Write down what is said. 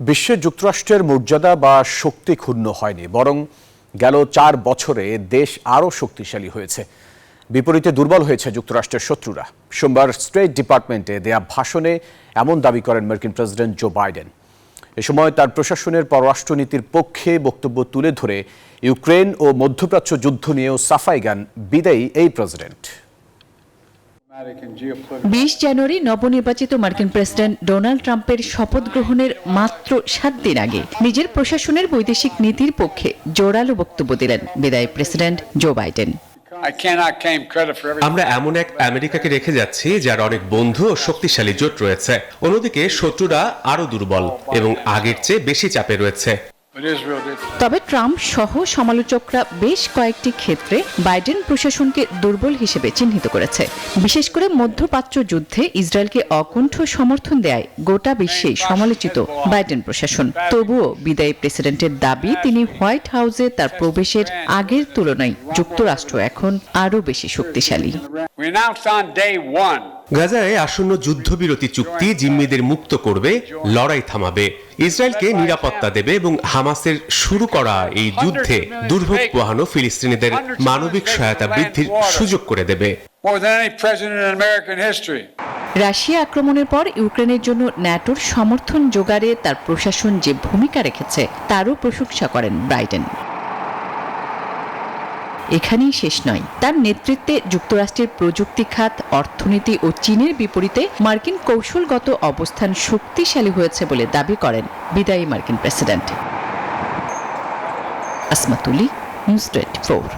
বিশ্বে যুক্তরাষ্ট্রের মর্যাদা বা শক্তি ক্ষুণ্ণ হয়নি, বরং গেল 4 বছরে দেশ আরও শক্তিশালী হয়েছে। বিপরীতে দুর্বল হয়েছে যুক্তরাষ্ট্রের শত্রুরা। সোমবার স্টেট ডিপার্টমেন্টে দেয়া ভাষণে এমন দাবি করেন মার্কিন প্রেসিডেন্ট জো বাইডেন। এ সময় তার প্রশাসনের পররাষ্ট্রনীতির পক্ষে বক্তব্য তুলে ধরে ইউক্রেন ও মধ্যপ্রাচ্য যুদ্ধ নিয়েও সাফাই গান বিদায়ী এই প্রেসিডেন্ট। 20 জানুয়ারি নবনির্বাচিত মার্কিন প্রেসিডেন্ট ডোনাল্ড ট্রাম্পের শপথ গ্রহণের মাত্র 7 দিন আগে নিজের প্রশাসনের বৈদেশিক নীতির পক্ষে জোরালো বক্তব্য দিলেন বিদায়ী প্রেসিডেন্ট জো বাইডেন। আমরা এমন এক আমেরিকাকে রেখে যাচ্ছি যার অনেক বন্ধু ও শক্তিশালী জোট রয়েছে, অন্যদিকে শত্রুরা আরো দুর্বল এবং আগের চেয়ে বেশি চাপে রয়েছে। তবে ট্রাম্প সহ সমালোচকরা বেশ কয়েকটি ক্ষেত্রে বাইডেন প্রশাসনকে দুর্বল হিসেবে চিহ্নিত করেছে। বিশেষ করে মধ্যপ্রাচ্য যুদ্ধে ইসরায়েলকে অকুণ্ঠ সমর্থন দেয় গোটা বিশ্বেই সমালোচিত বাইডেন প্রশাসন। তবুও বিদায়ী প্রেসিডেন্টের দাবি, তিনি হোয়াইট হাউসে তার প্রবেশের আগের তুলনায় যুক্তরাষ্ট্র এখন আরও বেশি শক্তিশালী। গাজায় আসন্ন যুদ্ধবিরতি চুক্তি জিম্মিদের মুক্ত করবে, লড়াই থামাবে, ইসরায়েলকে নিরাপত্তা দেবে এবং হামাসের শুরু করা এই যুদ্ধে দুর্ভোগ পোহানো ফিলিস্তিনিদের মানবিক সহায়তা বৃদ্ধির সুযোগ করে দেবে। রাশিয়া আক্রমণের পর ইউক্রেনের জন্য ন্যাটোর সমর্থন জোগাড়ে তার প্রশাসন যে ভূমিকা রেখেছে তারও প্রশংসা করেন বাইডেন। এখানেই শেষ নয়, তার নেতৃত্বে যুক্তরাষ্ট্রের প্রযুক্তি খাত, অর্থনীতি ও চীনের বিপরীতে মার্কিন কৌশলগত অবস্থান শক্তিশালী হয়েছে বলে দাবি করেন বিদায়ী মার্কিন প্রেসিডেন্ট। আসমা তুলি, নিউজ 24।